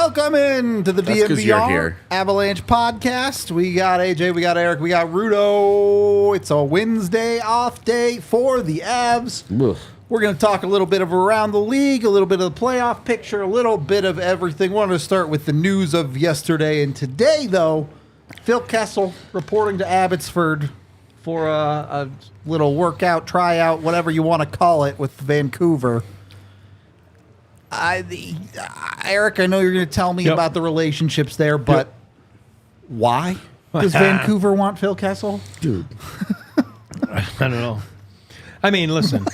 Welcome in to the DNVR Avalanche Podcast. We got AJ, we got Eric, we got Rudo. It's a Wednesday off day for the Avs. Ugh. We're going to talk a little bit of around the league, a little bit of the playoff picture, a little bit of everything. Wanted to start with the news of yesterday and today, though. Phil Kessel reporting to Abbotsford for a little workout, tryout, whatever you want to call it, with Vancouver. Eric, I know you're going to tell me about the relationships there, but why does Vancouver want Phil Kessel? Dude. I don't know. I mean, listen,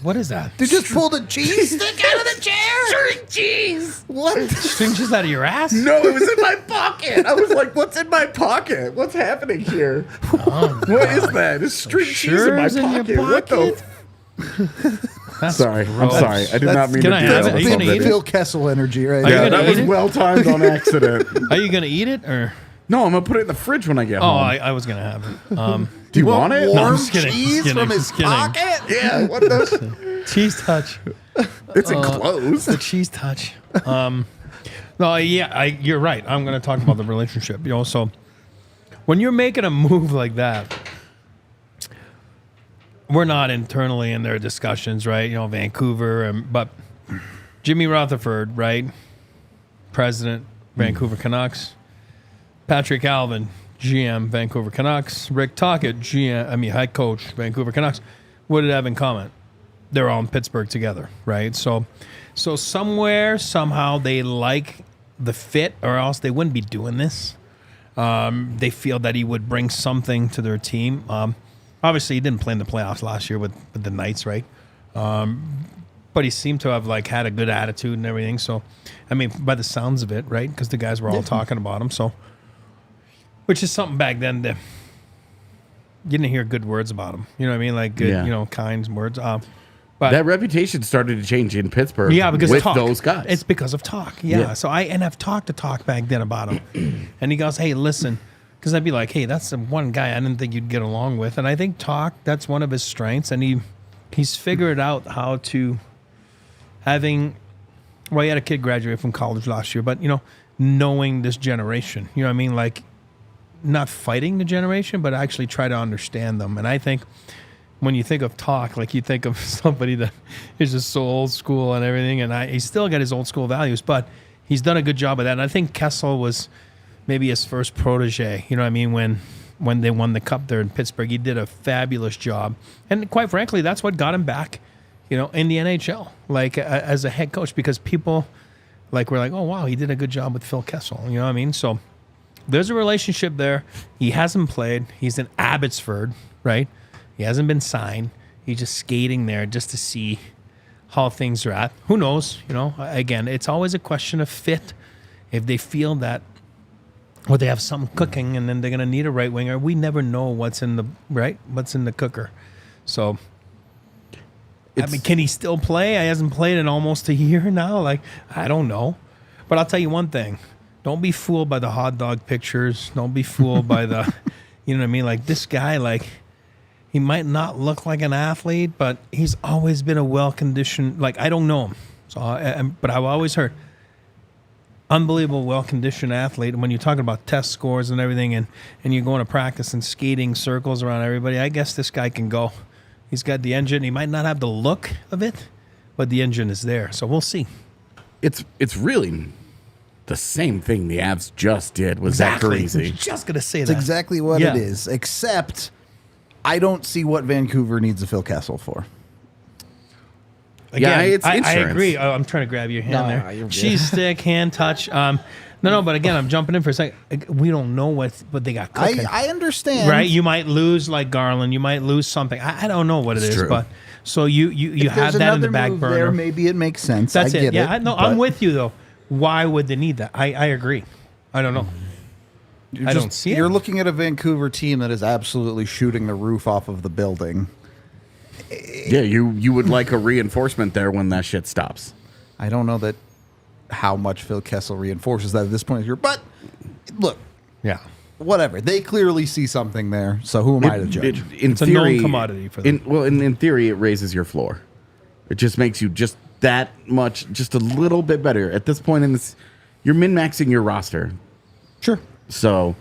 what is that? They just pulled a cheese stick out of the chair? String cheese! What? String cheese out of your ass? No, it was in my pocket. I was like, what's in my pocket? What's happening here? Oh, what is that? It's string cheese in my pocket. What the... Sorry, I'm sorry. I did not mean to do that. Are you going to eat Phil it? Kessel energy right Yeah, now. that was well timed on accident. Are you going to eat it? Or? No, I'm going to put it in the fridge when I get Oh, home. I was going to have it. Do you want it? Warm No, I'm just kidding. cheese Just from kidding. his Just kidding. pocket? Yeah, what the... Cheese touch. It's enclosed. The cheese touch. No, yeah, you're right. I'm going to talk about the relationship. You know, so when you're making a move like that, we're not internally in their discussions, right? You know, Vancouver, but Jimmy Rutherford, right? President, Vancouver Canucks. Patrick Alvin, GM, Vancouver Canucks. Rick Tocchet, head coach, Vancouver Canucks. What did they have in common? They're all in Pittsburgh together, right? So somewhere, somehow, they like the fit, or else they wouldn't be doing this. They feel that he would bring something to their team. Obviously, he didn't play in the playoffs last year with the Knights, right? But he seemed to have had a good attitude and everything. So, I mean, by the sounds of it, right? Because the guys were all talking about him. So, which is something back then that you didn't hear good words about him. You know what I mean? Like good, kind words. But that reputation started to change in Pittsburgh. Yeah, because with of talk. Those guys. It's because of talk. Yeah. So I've talked to Talk back then about him, and he goes, "Hey, listen." Because I'd be like, hey, that's the one guy I didn't think you'd get along with. And I think Talk, that's one of his strengths. And he's figured out how to he had a kid graduate from college last year, but, knowing this generation, you know what I mean? Like, not fighting the generation, but actually try to understand them. And I think when you think of Talk, you think of somebody that is just so old school and everything. And he's still got his old school values, but he's done a good job of that. And I think Kessel was maybe his first protege, you know what I mean, when they won the Cup there in Pittsburgh. He did a fabulous job. And quite frankly, that's what got him back, in the NHL, as a head coach, because people, were like, oh, wow, he did a good job with Phil Kessel, you know what I mean? So there's a relationship there. He hasn't played. He's in Abbotsford, right? He hasn't been signed. He's just skating there just to see how things are at. Who knows, Again, it's always a question of fit. If they feel that, or they have something cooking, and then they're going to need a right winger. We never know what's in the cooker. So, can he still play? He hasn't played in almost a year now. I don't know. But I'll tell you one thing. Don't be fooled by the hot dog pictures. Don't be fooled by the, you know what I mean? This guy, he might not look like an athlete, but he's always been a well-conditioned, I don't know him. So, but I've always heard, unbelievable, well-conditioned athlete. And when you're talking about test scores and everything, and you're going to practice and skating circles around everybody, I guess this guy can go. He's got the engine. He might not have the look of it, but the engine is there. So we'll see. It's really the same thing the Avs just did with Zach Parise. I was just going to say It's that. exactly what it is, except I don't see what Vancouver needs a Phil Kessel for. Again, it's insurance. I agree. Oh, I'm trying to grab your hand there. Cheese stick, hand touch. No, but again, I'm jumping in for a second. We don't know what they got cooking. I understand. Right? You might lose Garland. You might lose something. I don't know what it is. True. But so you have that in the back burner. There, maybe it makes sense. That's I get it. Yeah, I'm with you, though. Why would they need that? I agree. I don't know. I don't see it. You're looking at a Vancouver team that is absolutely shooting the roof off of the building. Yeah, you would like a reinforcement there when that shit stops. I don't know that how much Phil Kessel reinforces that at this point of the year. But look, yeah, whatever. They clearly see something there. So who am I to judge? It's a known commodity for them. In theory, it raises your floor. It just makes you just that much, just a little bit better. At this point in this, you're min-maxing your roster. Sure. So,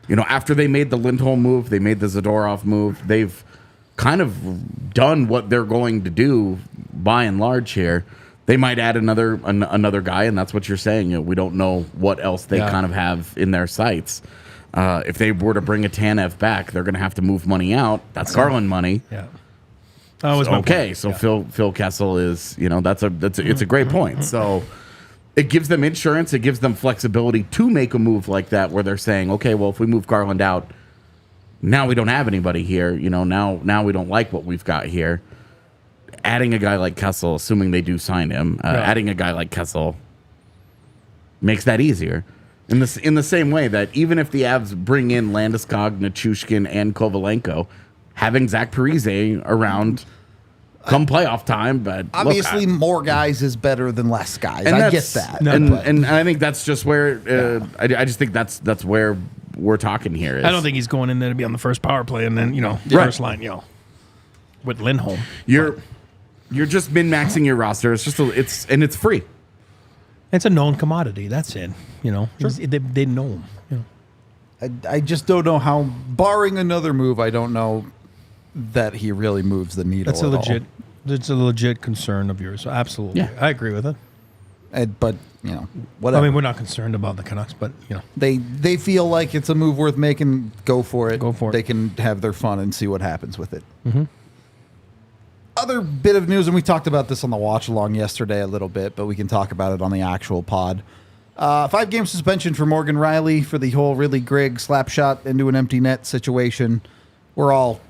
after they made the Lindholm move, they made the Zadorov move, they've kind of done what they're going to do by and large here. They might add another guy, and that's what you're saying. We don't know what else they kind of have in their sights. If they were to bring a Tanev back, they're going to have to move money out. That's Garland money. Yeah. Phil Kessel is, it's a great point. So it gives them insurance. It gives them flexibility to make a move like that where they're saying, okay, well, if we move Garland out, now we don't have anybody here. Now we don't like what we've got here. Adding a guy like Kessel, assuming they do sign him, adding a guy like Kessel makes that easier. In the same way that even if the Avs bring in Landeskog, Nichushkin, and Kovalenko, having Zach Parise around come playoff time, but obviously more guys is better than less guys. I get that, and I think that's just where I just think that's where we're talking here. I don't think he's going in there to be on the first power play and then first line with Lindholm. You're just min-maxing your roster. It's just it's free. It's a known commodity. That's it. Sure. They know him. I just don't know how, barring another move, I don't know that he really moves the needle. It's a legit concern of yours. So absolutely. Yeah. I agree with it. But whatever. I mean, we're not concerned about the Canucks, but they feel like it's a move worth making. Go for it. Go for it. They can have their fun and see what happens with it. Mm-hmm. Other bit of news, and we talked about this on the watch along yesterday a little bit, but we can talk about it on the actual pod. 5-game suspension for Morgan Rielly for the whole Rielly Grigg slap shot into an empty net situation. We're all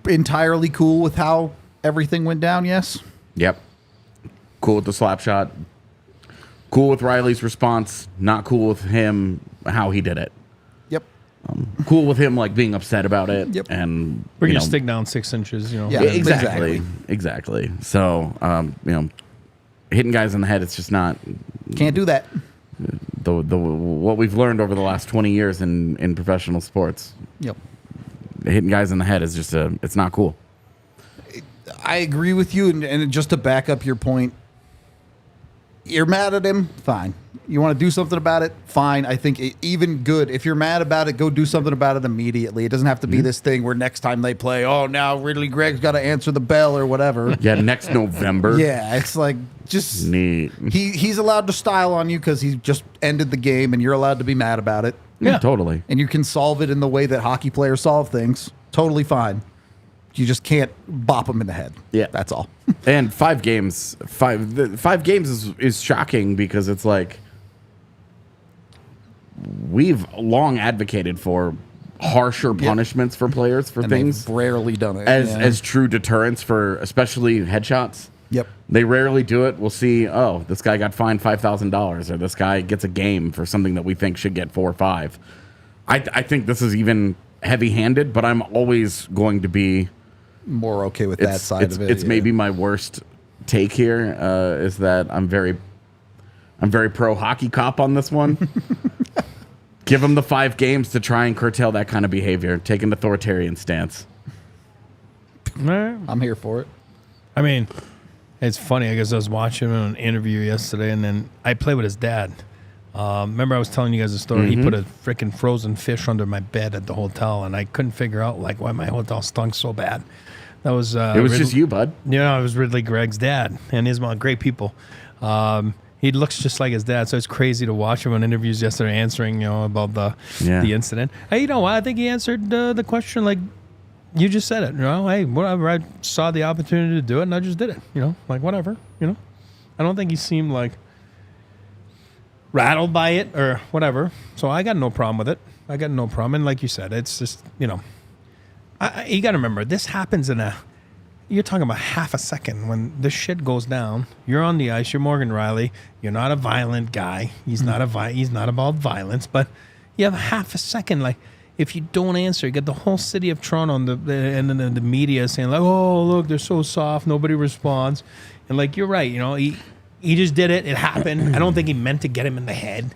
entirely cool with how everything went down, yes? Yep. Cool with the slap shot. Cool with Rielly's response. Not cool with him, how he did it. Yep. Cool with him being upset about it. Yep. And we're gonna stick down 6 inches. Yeah, exactly. So hitting guys in the head, it's just not. Can't do that. The what we've learned over the last 20 years in professional sports. Yep. Hitting guys in the head is just it's not cool. I agree with you, and just to back up your point, you're mad at him, fine. You want to do something about it, fine. I think even good. If you're mad about it, go do something about it immediately. It doesn't have to be this thing where next time they play, now Rielly Gregg's got to answer the bell or whatever. Yeah, next November. Yeah, it's like just neat. He's allowed to style on you because he just ended the game, and you're allowed to be mad about it. Yeah, totally. And you can solve it in the way that hockey players solve things. Totally fine. You just can't bop them in the head. Yeah, that's all. And 5 games, 5 games is shocking because it's like we've long advocated for harsher punishments for players for things. They've rarely done it as true deterrents for especially headshots. Yep. They rarely do it. We'll see, this guy got fined $5,000 or this guy gets a game for something that we think should get 4 or 5. I think this is even heavy-handed, but I'm always going to be more okay with that side of it. It's maybe my worst take here is that I'm very pro hockey cop on this one. Give him the 5 games to try and curtail that kind of behavior. Take an authoritarian stance. I'm here for it. I mean, it's funny. I guess I was watching him in an interview yesterday, and then I played with his dad. Remember I was telling you guys a story? Mm-hmm. He put a freaking frozen fish under my bed at the hotel, and I couldn't figure out why my hotel stunk so bad. That was it was just you, bud. It was Rielly Gregg's dad and his mom. Great people. He looks just like his dad, so it's crazy to watch him on interviews yesterday answering about the incident. Hey, I think he answered the question like you just said it. Hey, whatever. I saw the opportunity to do it, and I just did it. Whatever. I don't think he seemed like rattled by it or whatever. So I got no problem with it. I got no problem. And like you said, it's just you got to remember, this happens you're talking about half a second when this shit goes down. You're on the ice. You're Morgan Rielly. You're not a violent guy. He's not about violence, but you have half a second. Like, if you don't answer, you get the whole city of Toronto and the media saying like, oh, look, they're so soft. Nobody responds. And like, you're right. He just did it. It happened. I don't think he meant to get him in the head.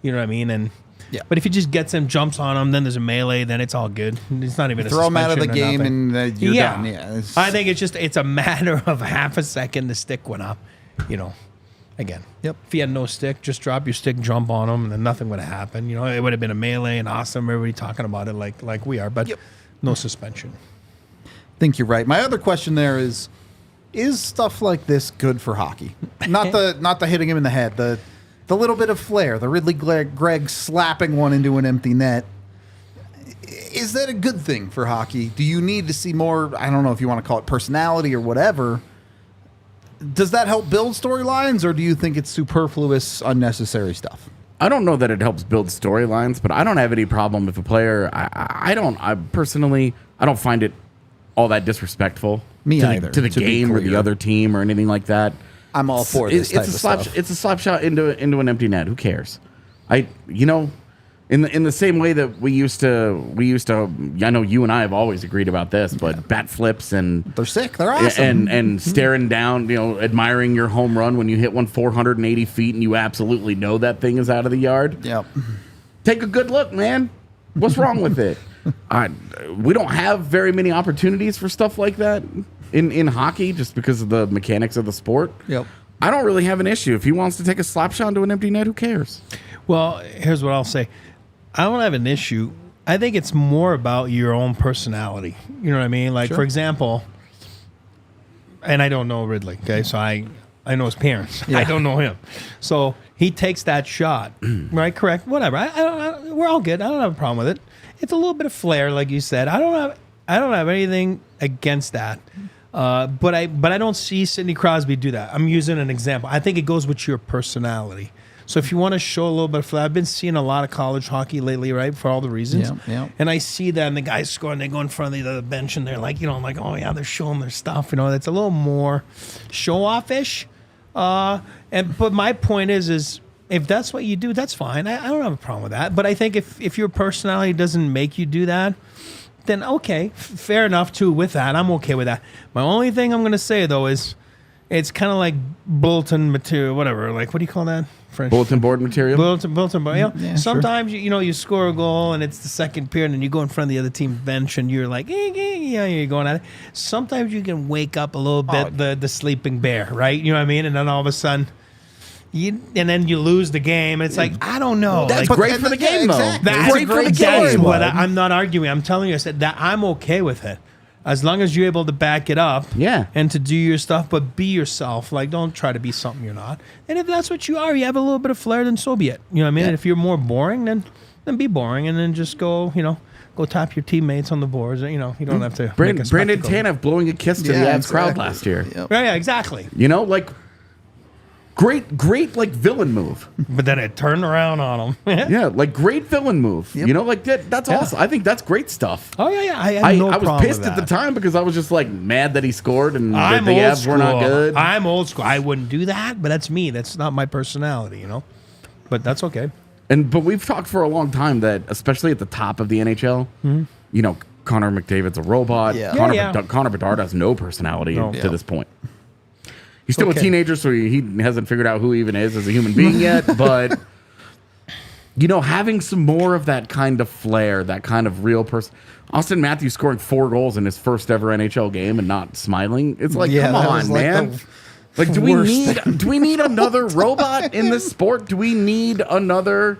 You know what I mean? And yeah. But if he just gets him, jumps on him, then there's a melee, then it's all good. It's not even throw him out of the game and you're done. Yeah, I think it's a matter of half a second. The stick went up. Again, Yep. if he had no stick, just drop your stick, jump on him, and then nothing would have happened. You know, it would have been a melee and awesome. Everybody talking about it like we are, but no suspension. I think you're right. My other question there is stuff like this good for hockey? Not the hitting him in the head, the little bit of flair, the Ridley Gregg slapping one into an empty net. Is that a good thing for hockey? Do you need to see more, I don't know if you want to call it personality or whatever? Does that help build storylines, or do you think it's superfluous, unnecessary stuff? I don't know that it helps build storylines, but I don't have any problem if a player. I personally don't find it all that disrespectful. Me to either, to the to be game or the clear. other team or anything like that. I'm all for this type of stuff. It's a slap shot into an empty net. Who cares? In the same way that we used to. I know you and I have always agreed about this, but bat flips and They're sick. They're awesome. and staring down, admiring your home run when you hit one 480 feet and you absolutely know that thing is out of the yard. Yep. Take a good look, man. What's wrong with it? We don't have very many opportunities for stuff like that in hockey just because of the mechanics of the sport. Yep. I don't really have an issue. If he wants to take a slap shot into an empty net, who cares? Well, here's what I'll say. I don't have an issue. I think it's more about your own personality. You know what I mean? Like, Sure. for example, and I don't know Ridley, okay? So I know his parents. Yeah. I don't know him. So he takes that shot, right? Correct. Whatever. We're all good. I don't have a problem with it. It's a little bit of flair, like you said. I don't have anything against that. But I don't see Sidney Crosby do that. I'm using an example. I think it goes with your personality. So if you want to show a little bit of flair, I've been seeing a lot of college hockey lately, right, for all the reasons. Yeah. And I see that, and the guys score, and they go in front of the bench, and they're like, I'm like, oh, yeah, they're showing their stuff. That's a little more show-off-ish. But my point is if that's what you do, that's fine. I don't have a problem with that. But I think if your personality doesn't make you do that, then okay, fair enough, too, with that. I'm okay with that. My only thing I'm going to say, though, is it's kind of like bulletin material, whatever. Like, what do you call that? French. Bulletin board material. Bulletin board. Yeah, sometimes you score a goal and it's the second period and you go in front of the other team's bench and you're like, you're going at it. Sometimes you can wake up a little bit the sleeping bear, right? You know what I mean? And then all of a sudden, then you lose the game. And it's like, I don't know. That's like, great for the game, though. Exactly. That's great for the That's game. what I'm not arguing. I'm telling you, I said that I'm okay with it. As long as you're able to back it up, and to do your stuff, but be yourself. Like, don't try to be something you're not. And if that's what you are, you have a little bit of flair, then so be it. You know what I mean? Yeah. And if you're more boring, then be boring, and then just go tap your teammates on the boards. You don't have to. Brandon make a spectacle. Tanev blowing a kiss to the Avs crowd last year. Yep. Yeah, exactly. Great, like villain move. But then it turned around on them. Yeah, like great villain move. Yep. That's awesome. I think that's great stuff. Oh yeah. I I was problem pissed with at the that. time because I was just like mad that he scored and that I'm the old Avs school. were not good. I'm old school. I wouldn't do that, but that's me. That's not my personality, But that's okay. But we've talked for a long time that, especially at the top of the NHL, Connor McDavid's a robot. Yeah. Connor Bedard has no personality to Yeah. this point. He's still Okay. a teenager, so he hasn't figured out who he even is as a human being yet. But having some more of that kind of flair, that kind of real person. Austin Matthews scoring 4 goals in his first ever NHL game and not smiling. It's like, come that was on, like man. the Like, do we need another robot in this sport? Do we need another,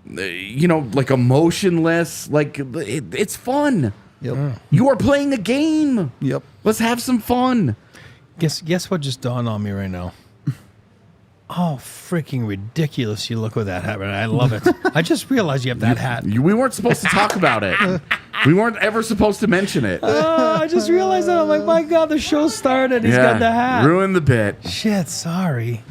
like emotionless? Like, it's fun. Yep. You are playing a game. Yep. Let's have some fun. Guess what just dawned on me right now? Oh, freaking ridiculous you look with that hat. I love it. I just realized you have that hat. We weren't supposed to talk about it. We weren't ever supposed to mention it. I just realized that. I'm like, my God, the show started. He's got the hat. Ruined the bit. Shit, sorry.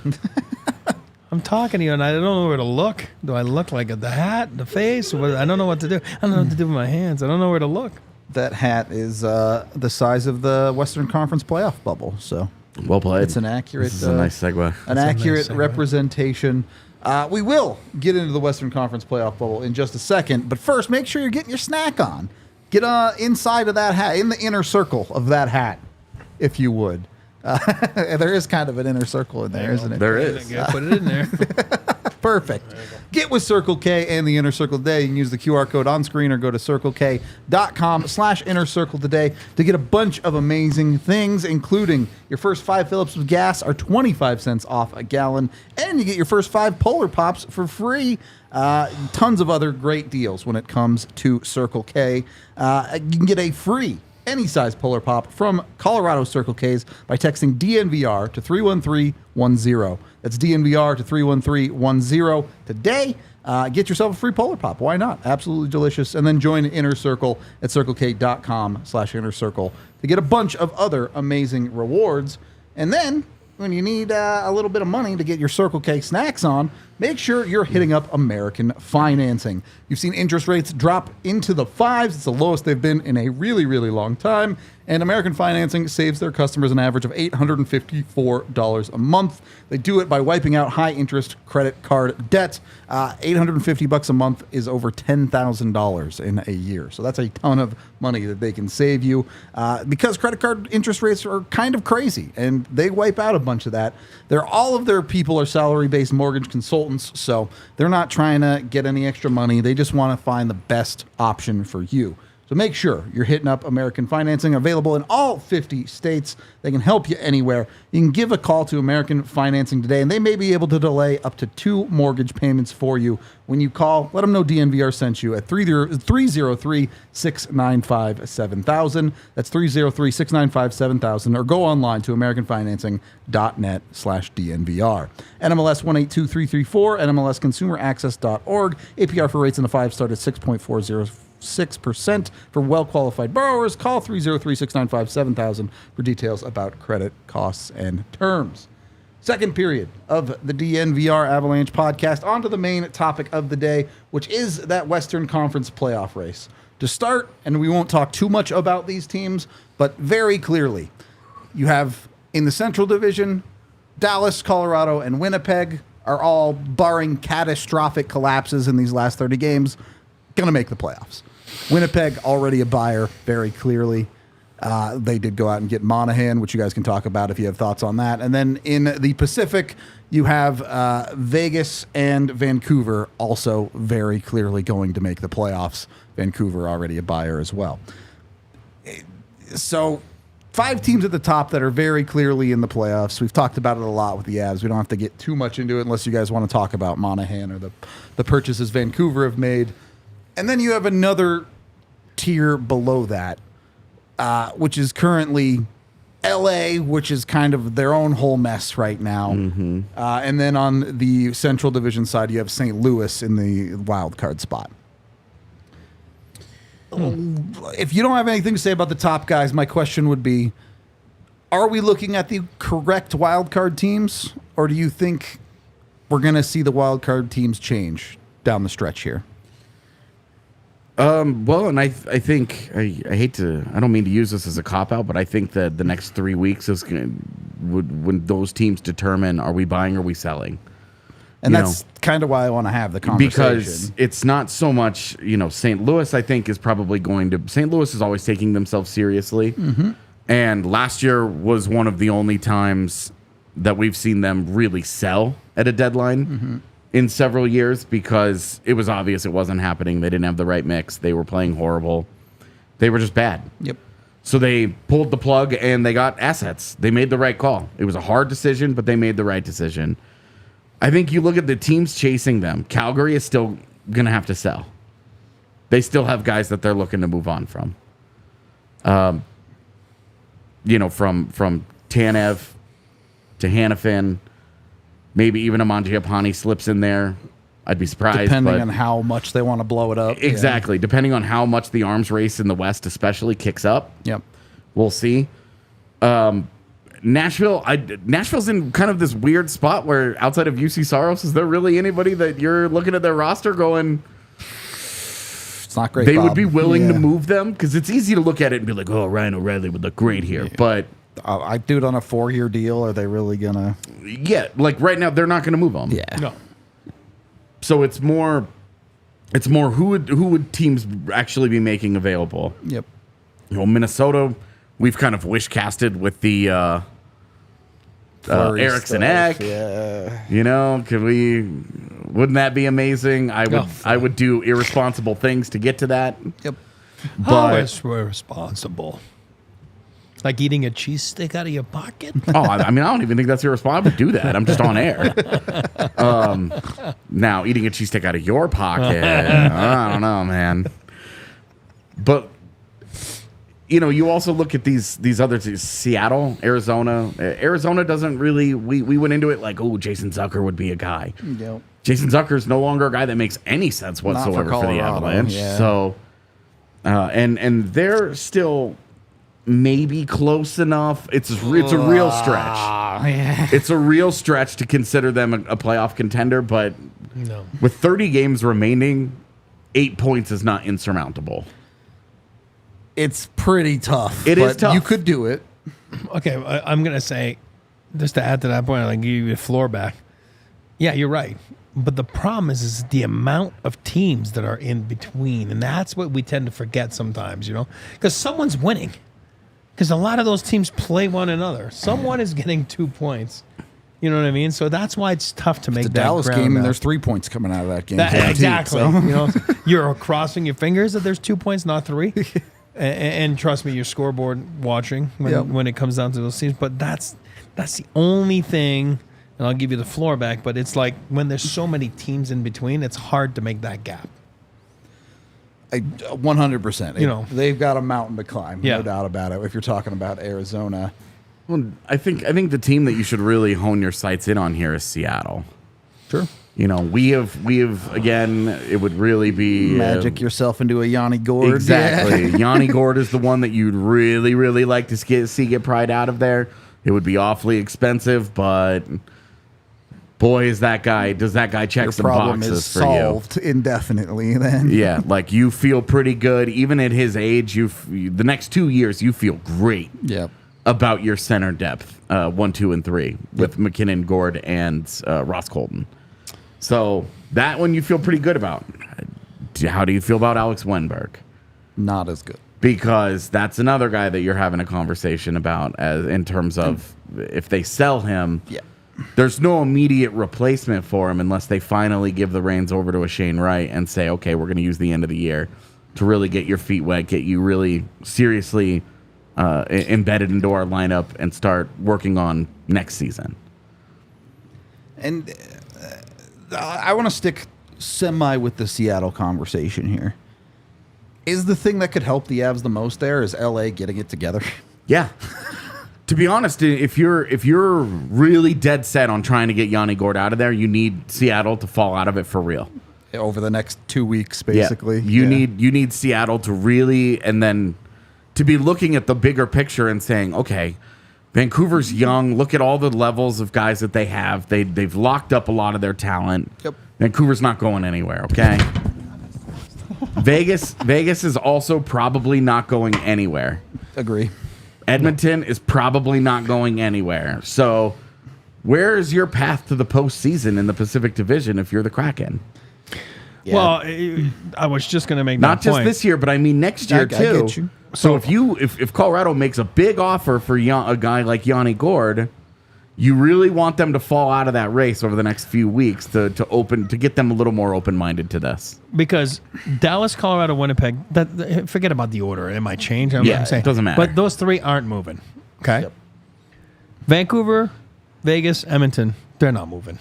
I'm talking to you and I don't know where to look. Do I look like the hat, the face? I don't know what to do. I don't know what to do with my hands. I don't know where to look. That hat is the size of the Western Conference playoff bubble. So Well played. it's an accurate. This is a nice segue. An accurate representation. We will get into the Western Conference playoff bubble in just a second, but first, make sure you're getting your snack on. Get inside of that hat, in the inner circle of that hat, if you would. There is kind of an inner circle in there, isn't it? There is. Yeah, put it in there. Perfect. Get with Circle K and the Inner Circle today. You can use the QR code on screen or go to circlek.com/innercircle today to get a bunch of amazing things, including your first 5 fill-ups of gas are 25 cents off a gallon, and you get your first 5 Polar Pops for free. Tons of other great deals when it comes to Circle K. You can get a free any size Polar Pop from Colorado Circle K's by texting DNVR to 31310. That's DNVR to 31310 today. Get yourself a free Polar Pop. Why not? Absolutely delicious. And then join Inner Circle at circlek.com/inner circle to get a bunch of other amazing rewards. And then when you need a little bit of money to get your Circle K snacks on, make sure you're hitting up American Financing. You've seen interest rates drop into the 5s. It's the lowest they've been in a really, really long time. And American Financing saves their customers an average of $854 a month. They do it by wiping out high-interest credit card debt. $850 a month is over $10,000 in a year. So that's a ton of money that they can save you because credit card interest rates are kind of crazy, and they wipe out a bunch of that. All of their people are salary-based mortgage consultants, so they're not trying to get any extra money. They just want to find the best option for you. So make sure you're hitting up American Financing, available in all 50 states. They can help you anywhere. You can give a call to American Financing today, and they may be able to delay up to 2 mortgage payments for you. When you call, let them know DNVR sent you at 303-695-7000. That's 303-695-7000, or go online to americanfinancing.net/DNVR. NMLS 182334, NMLSconsumeraccess.org. APR for rates in the 5 start at 6.406% for well-qualified borrowers. Call 303-695-7000 for details about credit costs and terms. Second period of the DNVR Avalanche podcast. On to the main topic of the day, which is that Western Conference playoff race. To start, and we won't talk too much about these teams, but very clearly, you have in the Central Division, Dallas, Colorado, and Winnipeg are all, barring catastrophic collapses in these last 30 games, going to make the playoffs. Winnipeg already a buyer, very clearly. They did go out and get Monahan, which you guys can talk about if you have thoughts on that. And then in the Pacific, you have Vegas and Vancouver also very clearly going to make the playoffs. Vancouver already a buyer as well. So 5 teams at the top that are very clearly in the playoffs. We've talked about it a lot with the Avs. We don't have to get too much into it unless you guys want to talk about Monahan or the purchases Vancouver have made. And then you have another tier below that, which is currently LA, which is kind of their own whole mess right now. Mm-hmm. And then on the Central Division side, you have St. Louis in the wild card spot. If you don't have anything to say about the top guys, my question would be, are we looking at the correct wild card teams, or do you think we're going to see the wild card teams change down the stretch here? Well, and I think I don't mean to use this as a cop-out, but I think that the next 3 weeks is when those teams determine, are we buying or are we selling? And that's kind of why I want to have the conversation. Because it's not so much, St. Louis, I think, is probably St. Louis is always taking themselves seriously. Mm-hmm. And last year was one of the only times that we've seen them really sell at a deadline in several years, because it was obvious it wasn't happening. They didn't have the right mix. They were playing horrible. They were just bad. Yep. So they pulled the plug and they got assets. They made the right call. It was a hard decision, but they made the right decision. I think you look at the teams chasing them. Calgary is still going to have to sell. They still have guys that they're looking to move on from. From Tanev to Hanifin, maybe even a Mangiapane slips in there. I'd be surprised. Depending on how much they want to blow it up. Exactly. Yeah. Depending on how much the arms race in the West especially kicks up. Yep. We'll see. Nashville's in kind of this weird spot where outside of UC Saros, is there really anybody that you're looking at their roster going, it's not great, they Bob. would be willing to move them? Because it's easy to look at it and be like, oh, Ryan O'Reilly would look great here. Yeah. But I do it on a 4-year deal. Are they really going to? Yeah, like right now, they're not going to move them. Yeah. No. So it's more who would teams actually be making available? Yep. Minnesota, we've kind of wish casted with the Eriksson Ek. Yeah. Can we Wouldn't that be amazing? I would do irresponsible things to get to that. Yep. How is responsible? Like eating a cheese stick out of your pocket? I mean, I don't even think that's irresponsible. I would do that. I'm just on air. Now, eating a cheese stick out of your pocket, I don't know, man. But, you also look at these other teams, Seattle, Arizona. Arizona doesn't really, we went into it like, Jason Zucker would be a guy. Yep. Jason Zucker is no longer a guy that makes any sense whatsoever for the Avalanche. Yeah. So, and they're still maybe close enough. It's a real stretch. Yeah. It's a real stretch to consider them a playoff contender, but with 30 games remaining, 8 points is not insurmountable. It's pretty tough. It is tough. You could do it. Okay, I'm going to say, just to add to that point, I'll give you a floor back. Yeah, you're right. But the problem is the amount of teams that are in between. And that's what we tend to forget sometimes, because someone's winning. Because a lot of those teams play one another. Someone is getting 2 points. You know what I mean? So that's why it's tough to make The that Dallas ground game, up. there's 3 points coming out of that game. Exactly. So. You're crossing your fingers that there's 2 points, not 3. And trust me, you're scoreboard watching when it comes down to those teams. But that's the only thing, and I'll give you the floor back, but it's like when there's so many teams in between, it's hard to make that gap. 100%. They've got a mountain to climb, Yeah. no doubt about it. If you're talking about Arizona, Well, I think the team that you should really hone your sights in on here is Seattle. sure, We have again. It would really be magic yourself into a Yanni Gord. Exactly. Yanni Gord is the one that you'd really, really like to see get pried out of there. It would be awfully expensive, but boy, does that guy check Your some problem boxes is for solved indefinitely. Then Yeah, like you feel pretty good. Even at his age, the next 2 years, you feel great Yep. about your center depth, 1, 2, and 3, with McKinnon, Gord, and Ross Colton. So that one you feel pretty good about. How do you feel about Alex Wenberg? Not as good. Because that's another guy that you're having a conversation about in terms of if they sell him. Yeah. There's no immediate replacement for him unless they finally give the reins over to a Shane Wright and say, okay, we're going to use the end of the year to really get your feet wet, get you really seriously embedded into our lineup and start working on next season. And I want to stick semi with the Seattle conversation here. Is the thing that could help the Avs the most there is LA getting it together? Yeah. To be honest, if you're really dead set on trying to get Yanni Gord out of there, you need Seattle to fall out of it for real. Over the next 2 weeks, basically. Yeah. You need Seattle to really, and then to be looking at the bigger picture and saying, okay, Vancouver's young. Look at all the levels of guys that they have. They've locked up a lot of their talent. Yep. Vancouver's not going anywhere, okay? Vegas is also probably not going anywhere. Agree. Edmonton is probably not going anywhere. So where is your path to the postseason in the Pacific Division if you're the Kraken? Yeah. Well, I was just going to make Not that just point. this year, but I mean next year I too. get you. So if Colorado makes a big offer for a guy like Yanni Gord, you really want them to fall out of that race over the next few weeks to get them a little more open-minded to this. Because Dallas, Colorado, Winnipeg, forget about the order. It might change. I'm saying. It doesn't matter. But those three aren't moving. Okay? Yep. Vancouver, Vegas, Edmonton, they're not moving.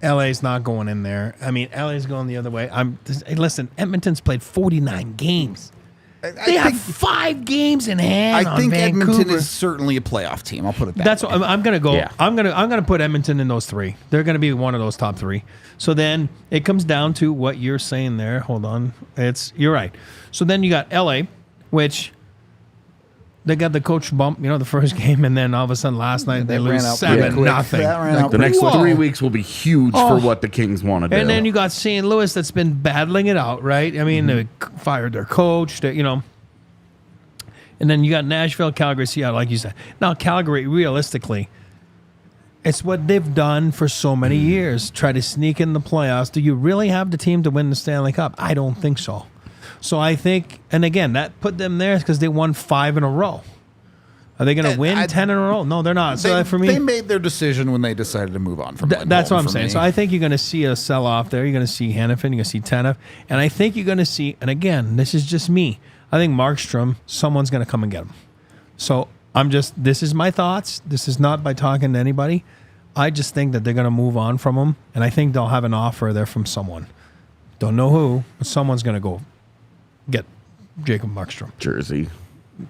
LA's not going in there. I mean, LA's going the other way. Listen, Edmonton's played 49 games. They have 5 games in hand. I think on Vancouver. Edmonton is certainly a playoff team. I'll put it that That's way. what I'm going to go. Yeah. I'm going to put Edmonton in those 3. They're going to be one of those top 3. So then it comes down to what you're saying there. Hold on. You're right. So then you got LA, which they got the coach bump, the first game, and then all of a sudden last night they lose 7-0. That ran out The pretty next quick. 3 weeks will be huge for what the Kings want to do. And then you got St. Louis that's been battling it out, right? I mean, they fired their coach, And then you got Nashville, Calgary, Seattle, like you said. Now, Calgary, realistically, it's what they've done for so many years. Try to sneak in the playoffs. Do you really have the team to win the Stanley Cup? I don't think so. So I think, and again, that put them there because they won 5 in a row. Are they going to win 10 in a row? No, they're not. So for me, they made their decision when they decided to move on from Lindholm. That's what I'm saying. Me. So I think you're going to see a sell-off there. You're going to see Hannafin. You're going to see Tanev. And I think you're going to see, and again, this is just me. I think Markstrom, someone's going to come and get him. So this is my thoughts. This is not by talking to anybody. I just think that they're going to move on from him. And I think they'll have an offer there from someone. Don't know who, but someone's going to go get Jacob Markstrom. Jersey.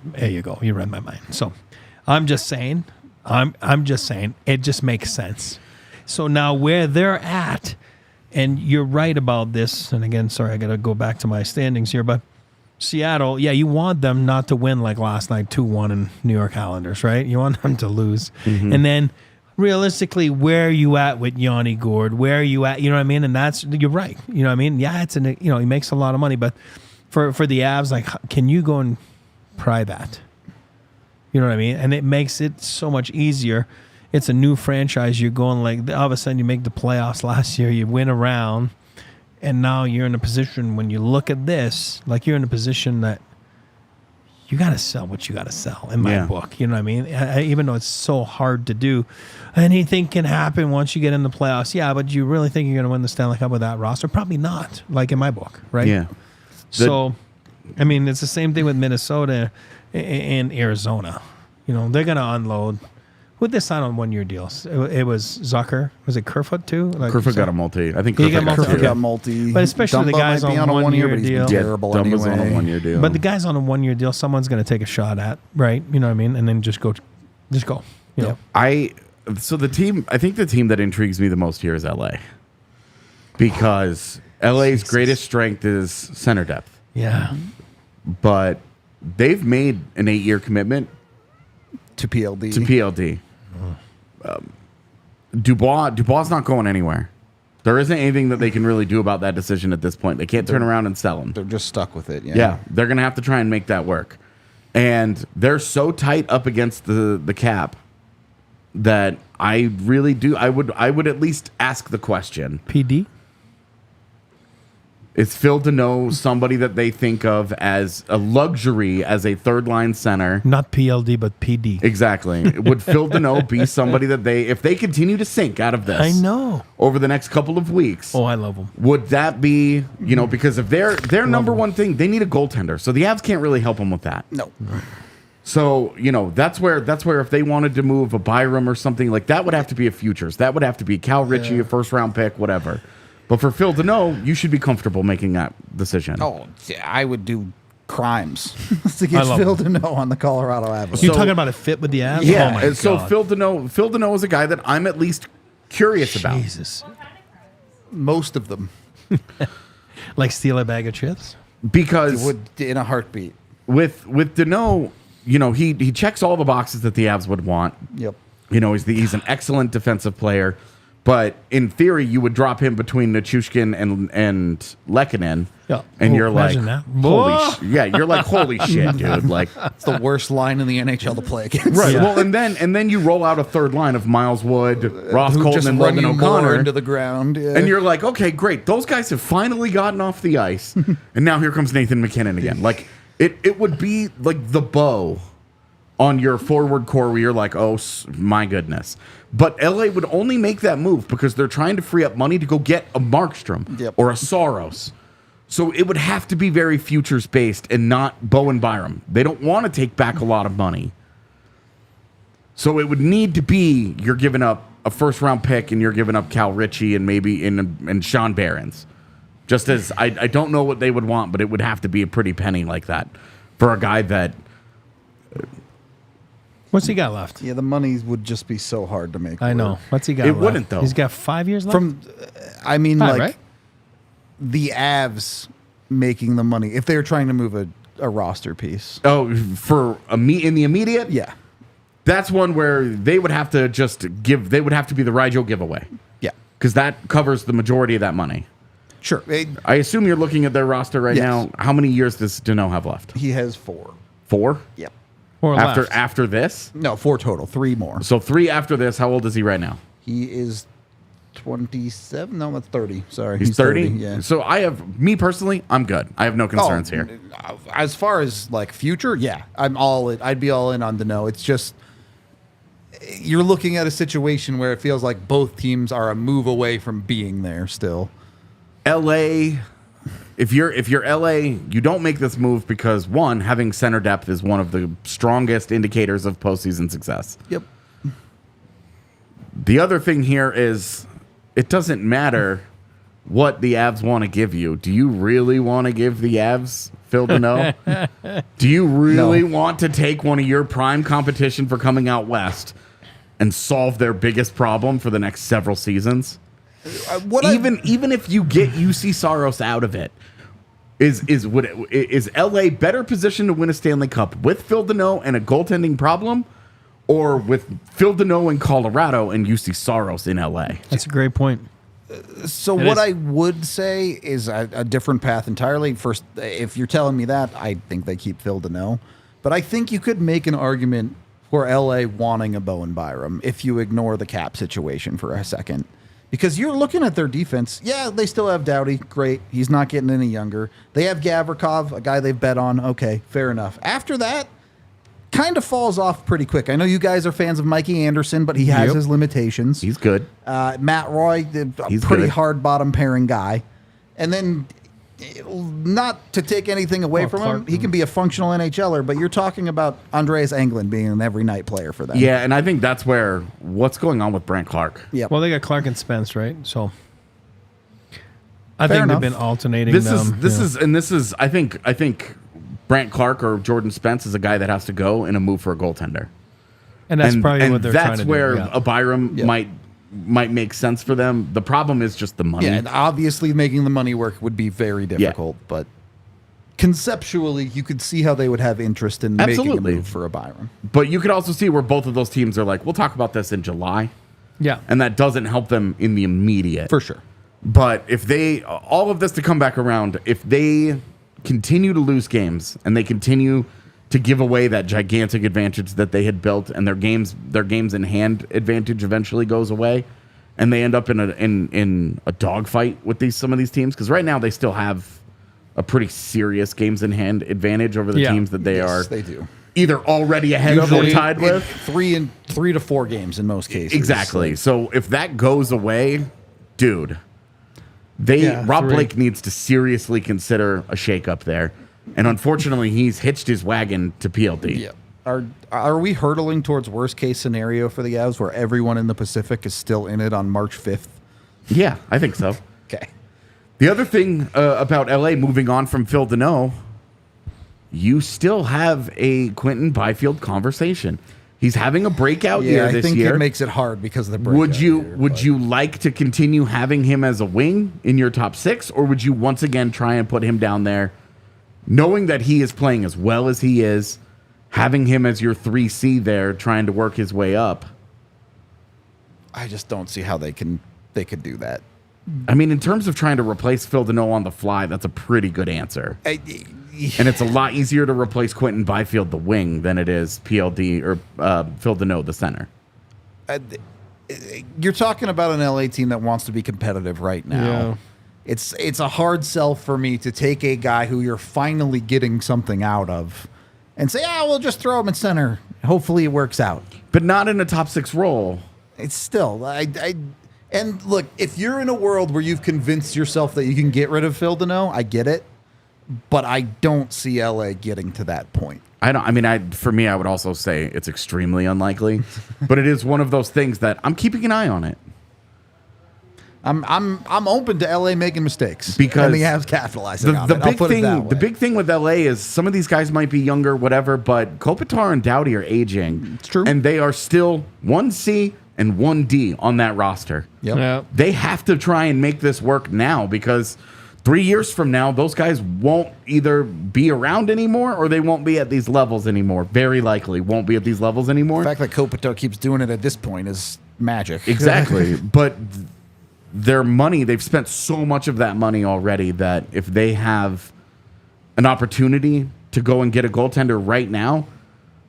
There you go. You read my mind. So I'm just saying, it just makes sense. So now where they're at, and you're right about this, and again, sorry, I got to go back to my standings here, but Seattle, yeah, you want them not to win like last night, 2-1 in New York Islanders, right? You want them to lose. Mm-hmm. And then realistically, where are you at with Yanni Gourde? Where are you at? You know what I mean? And you're right. You know what I mean? Yeah, he makes a lot of money, but for the Avs, like, can you go and pry that? You know what I mean? And it makes it so much easier. It's a new franchise. You're going like, all of a sudden you make the playoffs last year, you win a round, and now you're in a position when you look at this, like you're in a position that you got to sell what you got to sell in my book. You know what I mean? Even though it's so hard to do, anything can happen once you get in the playoffs. Yeah, but you really think you're going to win the Stanley Cup with that roster? Probably not, like in my book, right? Yeah. So, I mean, it's the same thing with Minnesota and Arizona. You know, they're going to unload. Who'd they sign on 1-year deals? It was Zucker. Was it Kerfoot too? Kerfoot got a multi. I think Kerfoot got multi. But especially the guys on a 1-year deal. Terrible Dumba's anyway. on a 1-year deal. But the guys on a 1-year deal, someone's going to take a shot at, right? You know what I mean? And then just go. You know. I think the team that intrigues me the most here is LA. Because LA's greatest strength is center depth. Yeah. But they've made an 8-year commitment to PLD. Dubois not going anywhere. There isn't anything that they can really do about that decision at this point. They can't turn around and sell him. They're just stuck with it. Yeah, they're going to have to try and make that work. And they're so tight up against the cap that I really do. I would at least ask the question. PD? Is Phil Deneau somebody that they think of as a luxury as a third-line center? Not PLD, but PD. Exactly. Would Phil Deneau be somebody that if they continue to sink out of this I know. over the next couple of weeks, I love them. would that be, because of their number one thing, they need a goaltender. So the Avs can't really help them with that. No. So, that's where if they wanted to move a Byram or something, like that would have to be a futures. That would have to be Cal Ritchie, a first-round pick, whatever. But for Phil Deneau, you should be comfortable making that decision. Oh, I would do crimes to get Phil Deneau on the Colorado Avalanche. You're talking about a fit with the Avs? Yeah. Oh my and so God. Phil Deneau is a guy that I'm at least curious about. Jesus. Most of them. Like steal a bag of chips? Because would in a heartbeat. With Deneau, he checks all the boxes that the Avs would want. Yep. He's an excellent defensive player. But in theory, you would drop him between Nichushkin and Lehkonen, and you're like, you're like, holy shit, dude! Like, it's the worst line in the NHL to play against. Right. Yeah. Well, and then you roll out a third line of Miles Wood, Ross Colton, and Logan O'Connor into the ground, and you're like, okay, great. Those guys have finally gotten off the ice, and now here comes Nathan McKinnon again. Like, it would be like the bow on your forward core where you're like, oh my goodness. But LA would only make that move because they're trying to free up money to go get a Markstrom or a Soros. So it would have to be very futures based and not Bowen Byram. They don't want to take back a lot of money. So it would need to be you're giving up a first round pick and you're giving up Cal Ritchie and maybe and Sean Barons. Just as I don't know what they would want, but it would have to be a pretty penny like that for a guy that. What's he got left? Yeah, the money would just be so hard to make. I know. What's he got It left? wouldn't, though. He's got 5 years left? Like, right? the Avs making the money, if they were trying to move a roster piece. Oh, for in the immediate? Yeah. That's one where they would have to they would have to be the Rigel giveaway. Yeah. Because that covers the majority of that money. Sure. I assume you're looking at their roster right now. How many years does Deneau have left? He has 4. 4? Yep. Or left. After this? No, 4 total. 3 more. So 3 after this. How old is he right now? He is 27. No, that's 30. Sorry. He's 30? Yeah. So me personally, I'm good. I have no concerns here. As far as like future, yeah, I'm all in. I'd be all in on Danault. It's just you're looking at a situation where it feels like both teams are a move away from being there still. LA, if you're LA, you don't make this move because one, having center depth is one of the strongest indicators of postseason success. Yep. The other thing here is it doesn't matter what the Avs want to give you. Do you really want to give the Avs Phil Danault? Do you really want to take one of your prime competition for coming out west and solve their biggest problem for the next several seasons? Even if you get UC Saros out of it, is LA better positioned to win a Stanley Cup with Phil Danault and a goaltending problem, or with Phil Danault in Colorado and UC Saros in LA? That's a great point. So what I would say is a different path entirely. First, if you're telling me that, I think they keep Phil Danault. But I think you could make an argument for LA wanting a Bowen Byram if you ignore the cap situation for a second. Because you're looking at their defense. Yeah, they still have Doughty. Great. He's not getting any younger. They have Gavrikov, a guy they've bet on. Okay, fair enough. After that, kind of falls off pretty quick. I know you guys are fans of Mikey Anderson, but he has his limitations. He's good. Matt Roy, a pretty hard bottom pairing guy. And then, not to take anything away from him, he can be a functional NHLer, but you're talking about Andreas Englund being an every night player for them. Yeah, and I think that's where what's going on with Brant Clark. Yeah. Well, they got Clark and Spence, right? So I think they've been alternating them. This is I think Brant Clark or Jordan Spence is a guy that has to go and a move for a goaltender. And that's probably what they're trying to do. That's where a Byram might make sense for them. The problem is just the money. Yeah, and obviously making the money work would be very difficult, but conceptually you could see how they would have interest in making a move for a Byram. But you could also see where both of those teams are like, we'll talk about this in July. Yeah. And that doesn't help them in the immediate. For sure. But if they, all of this to come back around, if they continue to lose games and they continue to give away that gigantic advantage that they had built, and their games in hand advantage eventually goes away, and they end up in a dogfight with some of these teams, because right now they still have a pretty serious games in hand advantage over the teams that they do either already ahead of or tied with. 3 to 4 games in most cases. Exactly. So if that goes away, dude, Rob Blake needs to seriously consider a shakeup there. And unfortunately, he's hitched his wagon to PLD. Yeah. Are we hurtling towards worst case scenario for the Avs where everyone in the Pacific is still in it on March 5th? Yeah, I think so. Okay. The other thing about LA moving on from Phil Danault, you still have a Quentin Byfield conversation. He's having a breakout year this year. I think it makes it hard because of the breakout Would you like to continue having him as a wing in your top 6, or would you once again try and put him down there, knowing that he is playing as well as he is, having him as your 3C there, trying to work his way up? I just don't see how they could do that. I mean, in terms of trying to replace Phil Danault on the fly, that's a pretty good answer. And it's a lot easier to replace Quentin Byfield, the wing, than it is PLD or Phil Danault, the center. You're talking about an LA team that wants to be competitive right now. Yeah. It's a hard sell for me to take a guy who you're finally getting something out of and say, we'll just throw him in center. Hopefully it works out. But not in a top 6 role. It's still, and look, if you're in a world where you've convinced yourself that you can get rid of Phil Danault, I get it. But I don't see LA getting to that point. For me, I would also say it's extremely unlikely. But it is one of those things that I'm keeping an eye on it. I'm open to LA making mistakes because and the Avs capitalizing on it. I'll put it that way. The big thing with LA is some of these guys might be younger, whatever, but Kopitar and Doughty are aging. It's true, and they are still 1C and 1D on that roster. Yep. They have to try and make this work now, because 3 years from now, those guys won't either be around anymore or they won't be at these levels anymore. Very likely won't be at these levels anymore. The fact that Kopitar keeps doing it at this point is magic. Exactly. But their money, they've spent so much of that money already that if they have an opportunity to go and get a goaltender right now,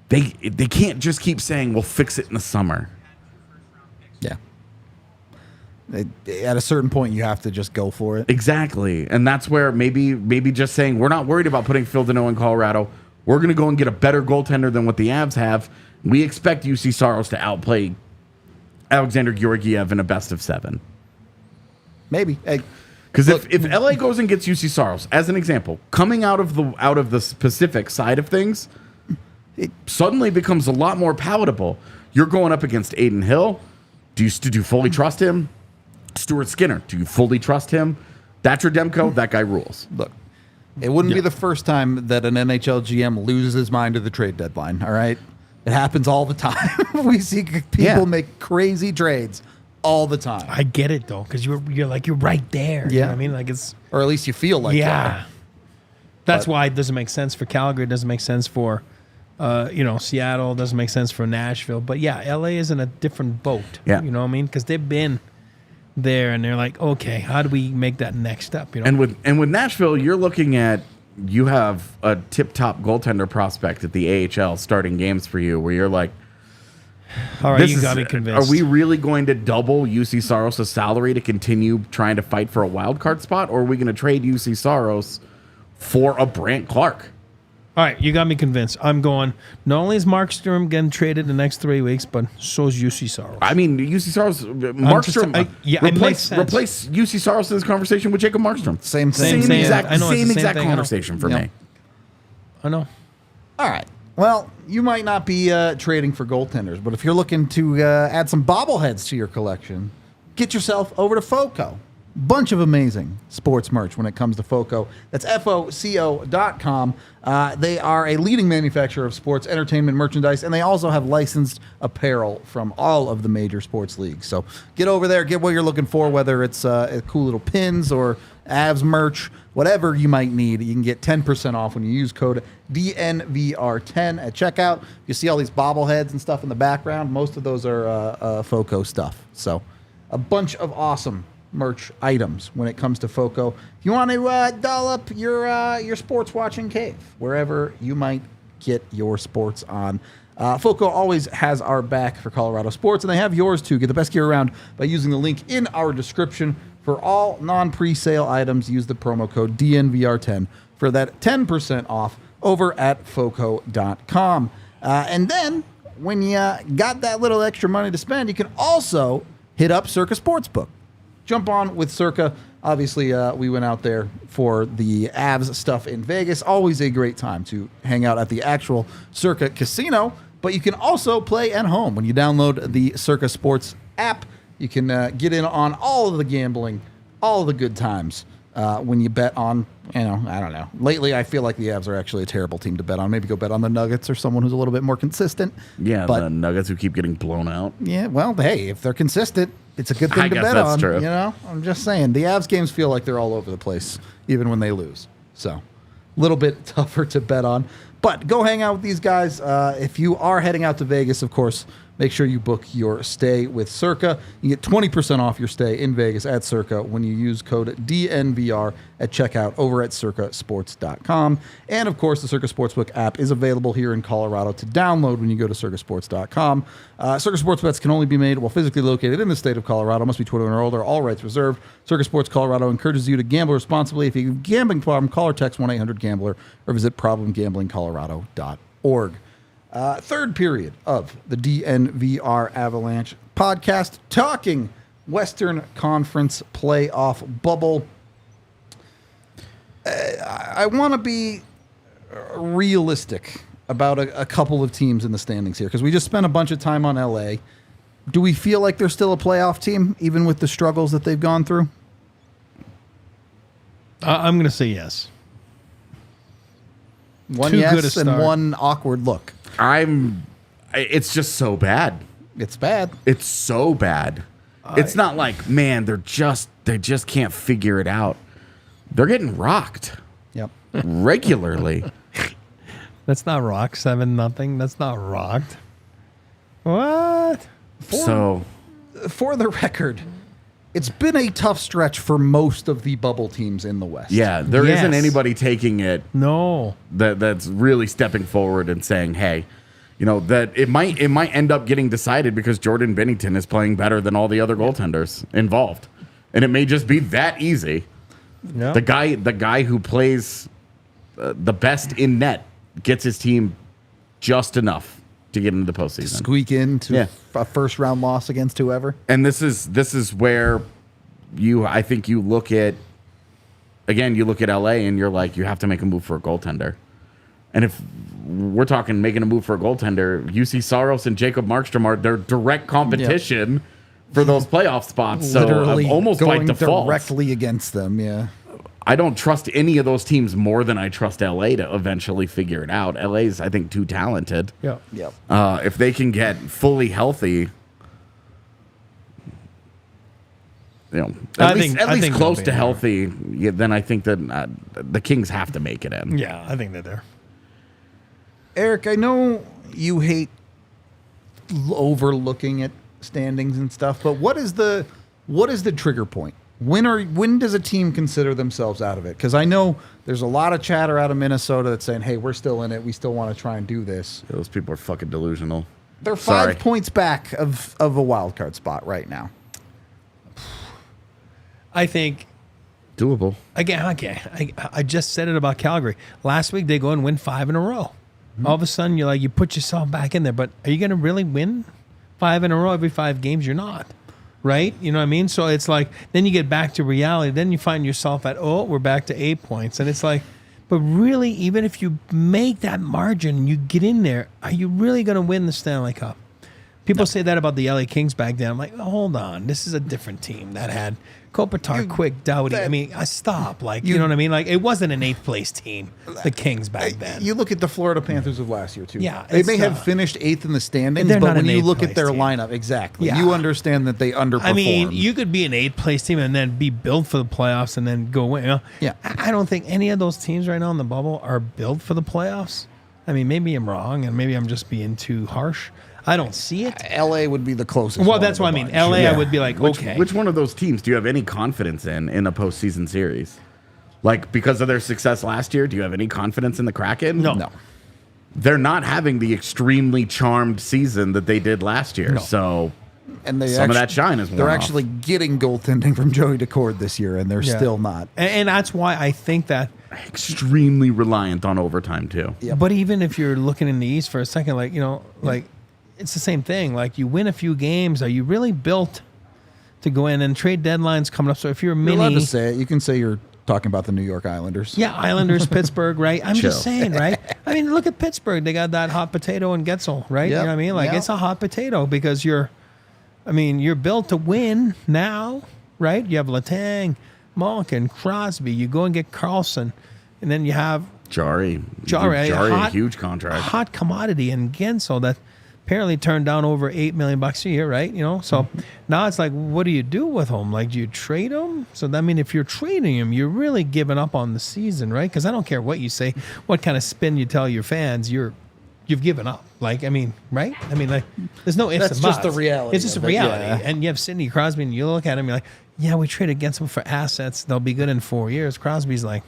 they can't just keep saying, we'll fix it in the summer. Yeah. At a certain point, you have to just go for it. Exactly. And that's where maybe just saying we're not worried about putting Phil Deneau in Colorado. We're going to go and get a better goaltender than what the Avs have. We expect UC Saros to outplay Alexander Georgiev in a best of 7. Maybe. Because if LA goes and gets UC Saros, as an example, coming out of the Pacific side of things, it suddenly becomes a lot more palatable. You're going up against Aiden Hill. Do you fully trust him? Stuart Skinner, do you fully trust him? Thatcher Demko, that guy rules. Look, it wouldn't be the first time that an NHL GM loses his mind at the trade deadline, all right? It happens all the time. We see people make crazy trades all the time. I get it, though, because you're right there. Yeah. You know what I mean? Like it's... Or at least you feel like that. That's why it doesn't make sense for Calgary. It doesn't make sense for, Seattle. It doesn't make sense for Nashville. But, yeah, LA is in a different boat. Yeah. You know what I mean? Because they've been there, and they're like, okay, how do we make that next step? You know? And with Nashville, you're looking at you have a tip-top goaltender prospect at the AHL starting games for you, where you're like, all right, you got me convinced. Are we really going to double UC Saros' salary to continue trying to fight for a wild card spot, or are we going to trade UC Saros for a Brandt Clark? All right, you got me convinced. I'm going, not only is Markstrom getting traded the next 3 weeks, but so is UC Saros. I mean, UC Saros, Markstrom, replace UC Saros in this conversation with Jacob Markstrom. Same thing. Same exact conversation for me. I know. All right. Well, you might not be trading for goaltenders, but if you're looking to add some bobbleheads to your collection, get yourself over to FOCO. Bunch of amazing sports merch when it comes to FOCO. That's FOCO.com. They are a leading manufacturer of sports entertainment merchandise, and they also have licensed apparel from all of the major sports leagues. So get over there, get what you're looking for, whether it's cool little pins or Avs merch, whatever you might need. You can get 10% off when you use code DNVR10 at checkout. You see all these bobbleheads and stuff in the background. Most of those are FOCO stuff. So a bunch of awesome merch items when it comes to FOCO. If you want to doll up your sports watching cave, wherever you might get your sports on, FOCO always has our back for Colorado sports, and they have yours too. Get the best gear around by using the link in our description. For all non-pre-sale items, use the promo code DNVR10 for that 10% off over at FOCO.com. And then when you got that little extra money to spend, you can also hit up Circa Sportsbook. Jump on with Circa. Obviously, we went out there for the Avs stuff in Vegas. Always a great time to hang out at the actual Circa Casino. But you can also play at home. When you download the Circa Sports app, you can get in on all of the gambling, all of the good times when you bet on, I don't know. Lately, I feel like the Avs are actually a terrible team to bet on. Maybe go bet on the Nuggets or someone who's a little bit more consistent. Yeah, but the Nuggets who keep getting blown out. Yeah, well, hey, if they're consistent, it's a good thing to bet on. True. I'm just saying. The Avs games feel like they're all over the place, even when they lose. So, a little bit tougher to bet on. But go hang out with these guys. If you are heading out to Vegas, of course, make sure you book your stay with Circa. You get 20% off your stay in Vegas at Circa when you use code DNVR at checkout over at circasports.com. And, of course, the Circa Sportsbook app is available here in Colorado to download when you go to circasports.com. Circa Sports bets can only be made while physically located in the state of Colorado. Must be 21 or older. All rights reserved. Circa Sports Colorado encourages you to gamble responsibly. If you have a gambling problem, call or text 1-800-GAMBLER or visit problemgamblingcolorado.org. Third period of the DNVR Avalanche podcast, talking Western Conference playoff bubble. I want to be realistic about a couple of teams in the standings here, because we just spent a bunch of time on LA. Do we feel like they're still a playoff team, even with the struggles that they've gone through? I'm going to say yes. One yes and one awkward look. It's just so bad. It's bad. It's so bad. It's not like, man, they just can't figure it out. They're getting rocked. Yep. Regularly. That's not rocked. 7-0. That's not rocked. What? For the record, it's been a tough stretch for most of the bubble teams in the West. Yeah, there isn't anybody taking it. No. That's really stepping forward and saying, hey, that it might end up getting decided because Jordan Binnington is playing better than all the other goaltenders involved, and it may just be that easy. Yeah. The guy who plays the best in net gets his team just enough to get into the postseason. Squeak into a first round loss against whoever. And this is where I think you look at LA and you're like, you have to make a move for a goaltender. And if we're talking making a move for a goaltender, UC Saros and Jacob Markstrom are their direct competition for those playoff spots. So Literally almost going by default, directly against them. Yeah. I don't trust any of those teams more than I trust LA to eventually figure it out. LA's, I think, too talented. Yeah. Yep. If they can get fully healthy, at least close to healthy, then I think that the Kings have to make it in. Yeah, I think they're there. Eric, I know you hate overlooking at standings and stuff, but what is the trigger point? When does a team consider themselves out of it? Because I know there's a lot of chatter out of Minnesota that's saying, hey, we're still in it. We still want to try and do this. Those people are fucking delusional. They're 5 points back of a wild card spot right now. I think Doable. again. I just said it about Calgary last week. They go and win 5 in a row. All of a sudden, you're like, you put yourself back in there. But are you going to really win 5 in a row every 5 games? You're not, right? You know what I mean? So it's like, then you get back to reality. Then you find yourself at, we're back to 8 points, and it's like, but really, even if you make that margin, you get in there, are you really going to win the Stanley Cup? People say that about the LA Kings back then. I'm like, hold on, this is a different team that had Kopitar, Quick, Doughty. I mean, stop. Like, you know what I mean? Like, it wasn't an 8th place team, the Kings back then. You look at the Florida Panthers of last year, too. Yeah, they may have finished 8th in the standings, but when you look at their lineup, exactly, you understand that they underperformed. I mean, you could be an 8th place team and then be built for the playoffs and then go win. You know? Yeah. I don't think any of those teams right now in the bubble are built for the playoffs. I mean, maybe I'm wrong, and maybe I'm just being too harsh. I don't see it. LA would be the closest. Well, that's what I mean. LA, I would be like, okay. Which one of those teams do you have any confidence in a postseason series? Like, because of their success last year, do you have any confidence in the Kraken? No. They're not having the extremely charmed season that they did last year. No. So, and some of that shine is worn They're off. actually getting goaltending from Joey Decord this year, and they're still not. And that's why I think that. Extremely reliant on overtime, too. Yep. But even if you're looking in the East for a second, like, it's the same thing. Like, you win a few games. Are you really built to go in? And trade deadline's coming up. So if you're You're allowed to say it. You can say you're talking about the New York Islanders. Yeah, Islanders, Pittsburgh, right? I'm just saying, right? I mean, look at Pittsburgh. They got that hot potato in Getsel, right? You know what I mean? Like, it's a hot potato because you're built to win now, right? You have Letang, Malkin, Crosby. You go and get Carlson, and then you have Jari, a huge contract. Hot commodity in Gensel that apparently turned down over $8 million a year, right? So now it's like, what do you do with him? Like, do you trade him? So I mean, if you're trading him, you're really giving up on the season, right? Because I don't care what you say, what kind of spin you tell your fans, you've given up. Like, I mean, right? I mean, like, there's no ifs and buts. That's just the reality. It's just a reality. Yeah. And you have Sidney Crosby, and you look at him, you're like, yeah, we traded against him for assets. They'll be good in 4 years. Crosby's like,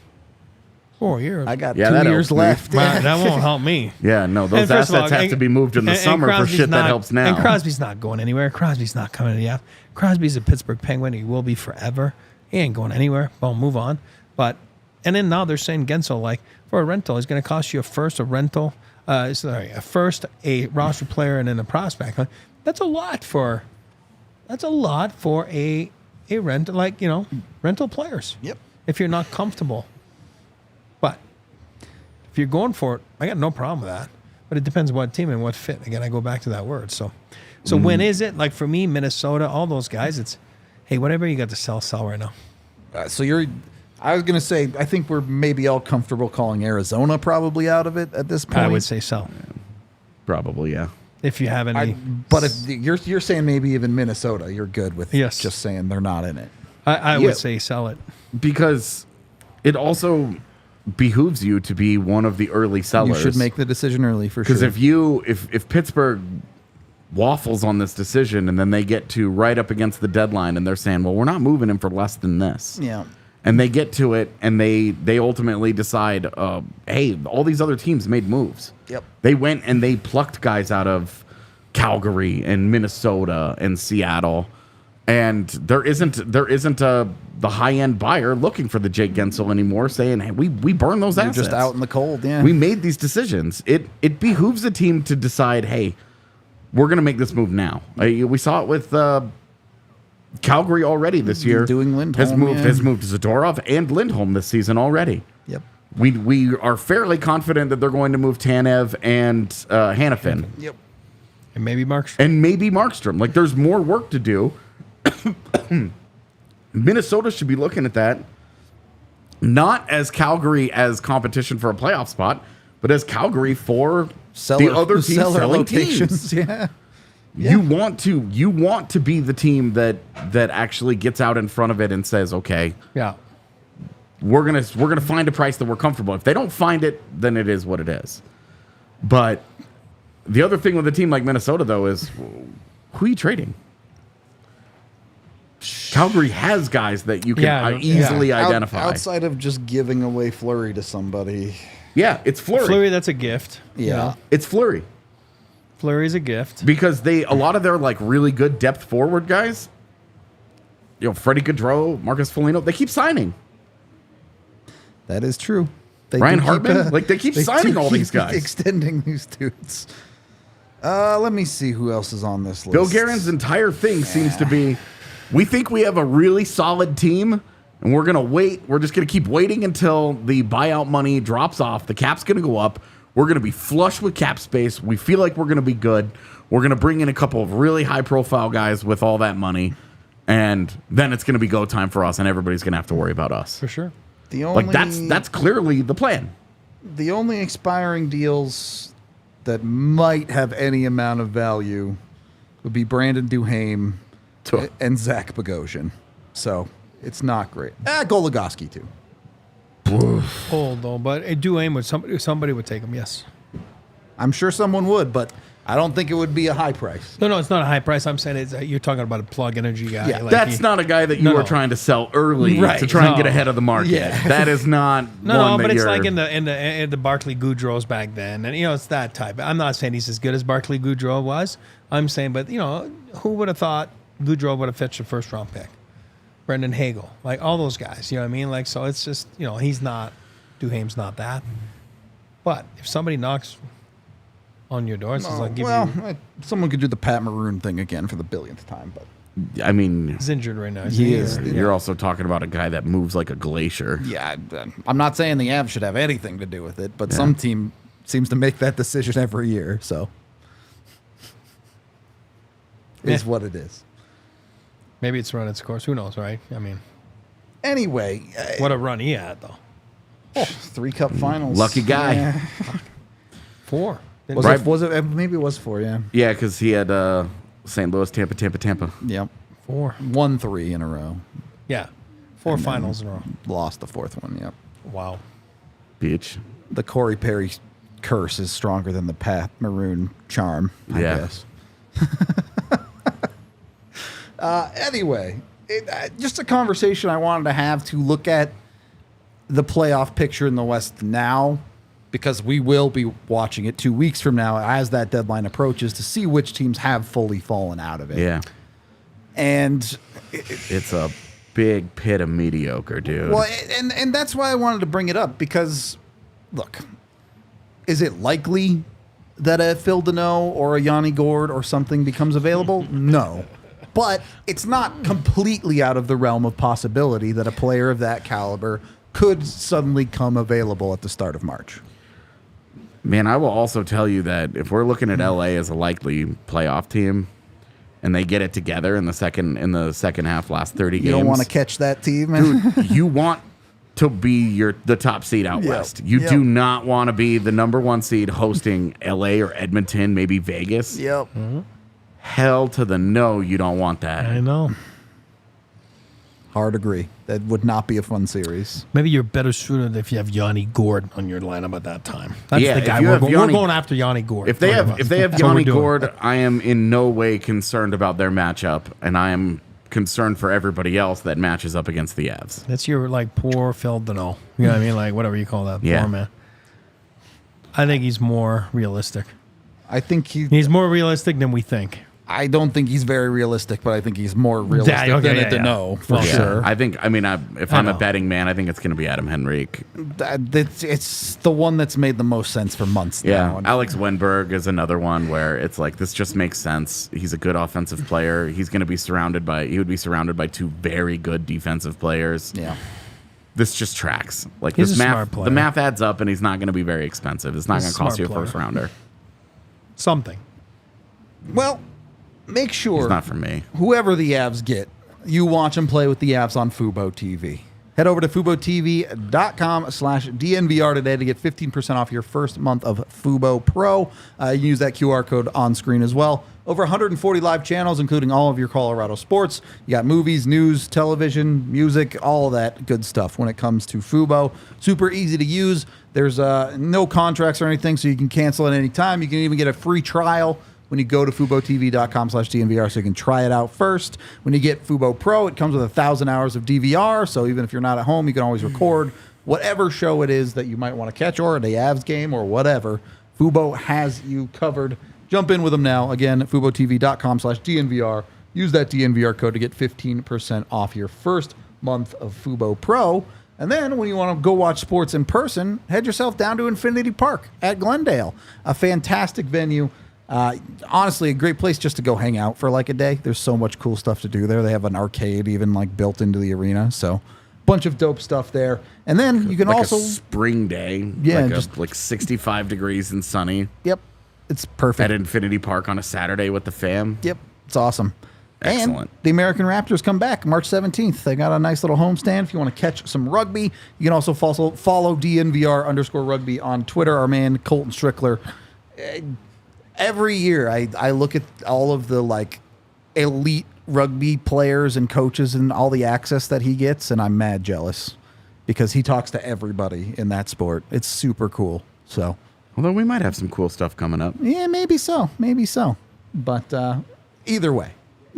4 years. I got 2 years left. That won't help me. Yeah, no, those assets have to be moved in the summer for shit that helps now. And Crosby's not going anywhere. Crosby's not coming to the F. Crosby's a Pittsburgh Penguin. He will be forever. He ain't going anywhere. Well, move on. And then now they're saying Gensel, like, for a rental, he's going to cost you a first, a rental, a roster player, and then a prospect. That's a lot for a rental, like, rental players. Yep. If you're not comfortable. But if you're going for it, I got no problem with that. But it depends what team and what fit. Again, I go back to that word. So when is it? Like, for me, Minnesota, all those guys, it's, hey, whatever you got to sell right now. I was going to say, I think we're maybe all comfortable calling Arizona probably out of it at this point. I would say sell. Probably, yeah. If you have any. But if you're saying maybe even Minnesota, you're good with just saying they're not in it. I would say sell it. Because it also behooves you to be one of the early sellers. You should make the decision early for sure. Because if Pittsburgh waffles on this decision and then they get to right up against the deadline and they're saying, well, we're not moving him for less than this. Yeah. And they get to it, and they ultimately decide, hey, all these other teams made moves. Yep. They went and they plucked guys out of Calgary and Minnesota and Seattle, and there isn't the high end buyer looking for the Jake Gensel anymore, saying, hey, we burned those assets. You're just out in the cold. Yeah. We made these decisions. It behooves a team to decide, hey, we're going to make this move now. We saw it with Calgary already this year. Doing Lindholm, has moved Zadorov and Lindholm this season already. Yep. We are fairly confident that they're going to move Tanev and Hannafin. Yep. And maybe Markstrom. And maybe Markstrom. Like, there's more work to do. Minnesota should be looking at that, not as Calgary as competition for a playoff spot, but as Calgary for the other team selling teams. Yeah. You want to be the team that actually gets out in front of it and says, okay, Yeah. we're gonna find a price that we're comfortable. If they don't find it, then it is what it is. But the other thing with a team like Minnesota, though, is who are you trading? Calgary has guys that you can easily identify. Outside of just giving away Fleury to somebody. Yeah, it's Fleury. Fleury, that's a gift. Yeah. It's Fleury. Fleury's a gift. Because a lot of their like really good depth forward guys, Freddie Gaudreau, Marcus Foligno, they keep signing. That is true. Ryan Hartman, they keep signing all these guys. Extending these dudes. Let me see who else is on this list. Bill Guerin's entire thing seems to be, we think we have a really solid team, and we're going to wait. We're just going to keep waiting until the buyout money drops off. The cap's going to go up. We're going to be flush with cap space. We feel like we're going to be good. We're going to bring in a couple of really high-profile guys with all that money, and then it's going to be go time for us, and everybody's going to have to worry about us. For sure. That's clearly the plan. The only expiring deals that might have any amount of value would be Brandon Duhaime and Zach Bogosian. So it's not great. Goligoski too. Old though, but Duhaime would somebody would take him. Yes. I'm sure someone would, but I don't think it would be a high price. No, it's not a high price. I'm saying you're talking about a plug energy guy. Yeah, that's not a guy that you are trying to sell early to try and get ahead of the market. Yeah. That is not but it's like in the Barclay Goudreau's back then, and it's that type. I'm not saying he's as good as Barclay Goudreau was. I'm saying, but who would have thought Goudreau would have fetched a first round pick? Brendan Hagel, like all those guys. You know what I mean? Like, so it's just he's not. Duhaime's not that. But if somebody knocks on your door, it's like someone could do the Pat Maroon thing again for the billionth time, but I mean, he's injured right now. He is. You're also talking about a guy that moves like a glacier. Yeah, I'm not saying the Avs should have anything to do with it, but some team seems to make that decision every year, so is what it is. Maybe it's run its course. Who knows, right? I mean, anyway, what a run he had though. 3 Cup finals. Lucky guy. Yeah. 4. Was it? Maybe it was 4. Yeah. Yeah, because he had St. Louis, Tampa. Yep. 4. Won 3 in a row. Yeah. 4 finals in a row. Lost the 4th one. Yep. Wow. Bitch. The Corey Perry curse is stronger than the Pat Maroon charm, I guess. Anyway, just a conversation I wanted to have to look at the playoff picture in the West now, because we will be watching it 2 weeks from now as that deadline approaches to see which teams have fully fallen out of it. Yeah. And it's a big pit of mediocre, dude. Well, and that's why I wanted to bring it up, because, look, is it likely that a Phil Deneau or a Yanni Gourde or something becomes available? No. But it's not completely out of the realm of possibility that a player of that caliber could suddenly come available at the start of March. Man, I will also tell you that if we're looking at LA as a likely playoff team and they get it together in the second half, last 30 games. You don't want to catch that team, man. Dude, you want to be the top seed out west. You do not want to be the number 1 seed hosting LA or Edmonton, maybe Vegas. Yep. Mm-hmm. Hell to the no, you don't want that. I know. Hard agree. That would not be a fun series. Maybe you're better suited if you have Yanni Gourde on your lineup at that time. That's the guy we're going after. Yanni Gourde. If they have Yanni Gourde, I am in no way concerned about their matchup, and I am concern for everybody else that matches up against the Avs. That's your like poor Phil Deneau. You know what I mean? Like whatever you call that. Yeah. Poor man. I think he's more realistic. I think He's more realistic than we think. I don't think he's very realistic, but I think he's more realistic than a Deneau, for sure. I think, if I'm a betting man, I think it's going to be Adam Henrique. It's the one that's made the most sense for months now. Alex Wenberg is another one where it's like, this just makes sense. He's a good offensive player. He would be surrounded by two very good defensive players. Yeah. This just tracks. Like he's this a math, smart player. the math adds up, and he's not going to be very expensive. It's not going to cost you a first rounder. Something. Well, make sure It's not for me. whoever the Avs get, you watch them play with the Avs on Fubo TV. Head over to FuboTV.com/DNVR today to get 15% off your first month of Fubo Pro. You can use that QR code on screen as well. Over 140 live channels, including all of your Colorado sports. You got movies, news, television, music, all of that good stuff when it comes to Fubo. Super easy to use. There's no contracts or anything, so you can cancel at any time. You can even get a free trial when you go to FuboTV.com/DNVR, so you can try it out first. When you get Fubo Pro, it comes with 1,000 hours of DVR, so even if you're not at home, you can always record whatever show it is that you might want to catch, or the Avs game, or whatever. Fubo has you covered. Jump in with them now. Again, FuboTV.com/DNVR. Use that DNVR code to get 15% off your first month of Fubo Pro. And then when you want to go watch sports in person, head yourself down to Infinity Park at Glendale. A fantastic venue. Honestly, a great place just to go hang out for like a day. There's so much cool stuff to do there. They have an arcade even like built into the arena. So bunch of dope stuff there. And then you can like also a spring day. Yeah, just like 65 degrees and sunny. Yep. It's perfect. At Infinity Park on a Saturday with the fam. Yep. It's awesome. Excellent. And the American Raptors come back March 17th. They got a nice little homestand if you want to catch some rugby. You can also follow DNVR_rugby on Twitter. Our man Colton Strickler. Every year I look at all of the like elite rugby players and coaches and all the access that he gets, and I'm mad jealous because he talks to everybody in that sport. It's super cool. So, although we might have some cool stuff coming up. Yeah, maybe so. But either way,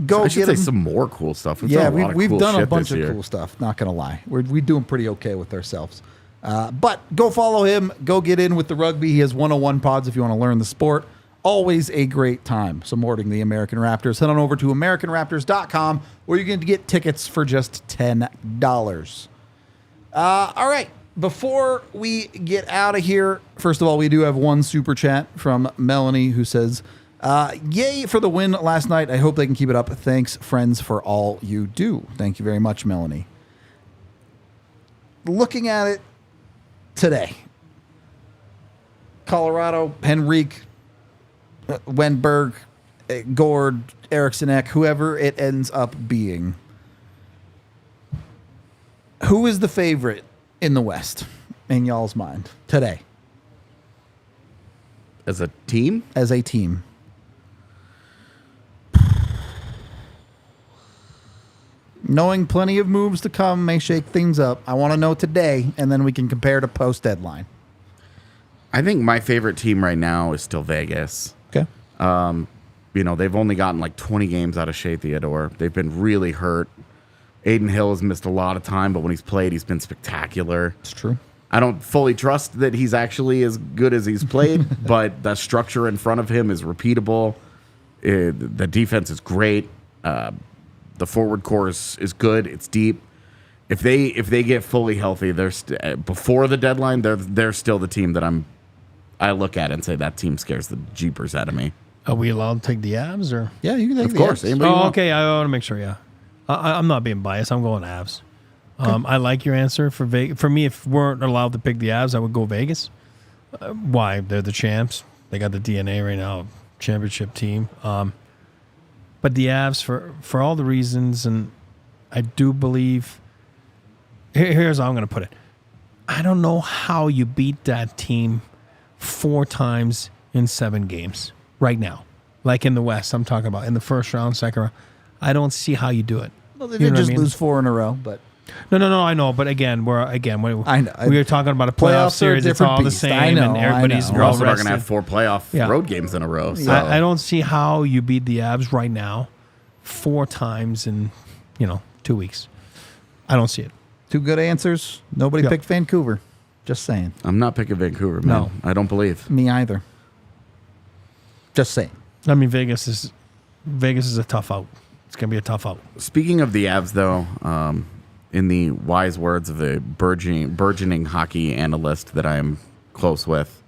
go I should get say him. some more cool stuff. We've done a bunch of cool stuff. Not gonna lie, we're doing pretty okay with ourselves. But go follow him. Go get in with the rugby. He has 101 pods if you want to learn the sport. Always a great time supporting the American Raptors. Head on over to AmericanRaptors.com where you can get tickets for just $10. All right. Before we get out of here, first of all, we do have one super chat from Melanie who says, yay for the win last night. I hope they can keep it up. Thanks, friends, for all you do. Thank you very much, Melanie. Looking at it today, Colorado, Henrique, Wenberg, Gord, Eriksson Ek, whoever it ends up being. Who is the favorite in the West in y'all's mind today? As a team? As a team. Knowing plenty of moves to come may shake things up. I want to know today, and then we can compare to post-deadline. I think my favorite team right now is still Vegas. Okay. They've only gotten like 20 games out of Shea Theodore. They've been really hurt. Aiden Hill has missed a lot of time, but when he's played, he's been spectacular. It's true. I don't fully trust that he's actually as good as he's played, but the structure in front of him is repeatable. The defense is great. The forward core is good. It's deep. If they get fully healthy, before the deadline, they're still the team that I look at and say that team scares the jeepers out of me. Are we allowed to take the Avs or? Yeah, you can take of course. the Avs. Oh, okay. I want to make sure. Yeah, I'm not being biased. I'm going Avs. Okay. I like your answer for Vegas. For me, if we weren't allowed to pick the Avs, I would go Vegas. Why? They're the champs. They got the DNA right now, championship team. But the Avs, for all the reasons, and I do believe. Here's how I'm going to put it. I don't know how you beat that team 4 times in 7 games right now. Like in the West, I'm talking about in the first round, second round. I don't see how you do it. Well, they did just lose 4 in a row, but no. I know, but again, we were talking about a playoff series. It's all the same, I know, and everybody's You're also not going rested. to have 4 playoff road games in a row. So. I don't see how you beat the Avs right now 4 times in 2 weeks. I don't see it. Two good answers. Nobody picked Vancouver. Just saying. I'm not picking Vancouver, man. No. I don't believe. Me either. Just saying. I mean, Vegas is a tough out. It's going to be a tough out. Speaking of the Avs, though, in the wise words of the burgeoning hockey analyst that I am close with,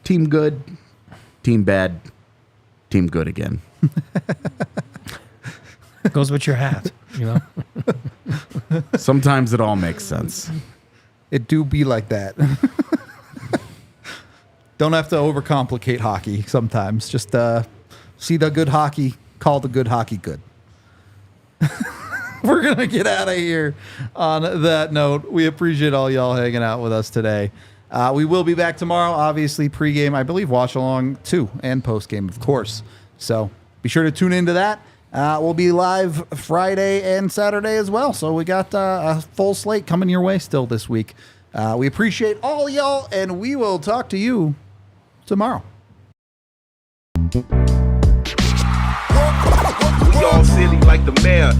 team good, team bad, team good again. Goes with your hat, Sometimes it all makes sense. It do be like that. Don't have to overcomplicate hockey sometimes. Just see the good hockey, call the good hockey good. We're going to get out of here on that note. We appreciate all y'all hanging out with us today. We will be back tomorrow, obviously, pregame, I believe, watch along too, and postgame, of course. So be sure to tune into that. We'll be live Friday and Saturday as well. So we got a full slate coming your way still this week. We appreciate all y'all, and we will talk to you tomorrow. We all silly like the mayor.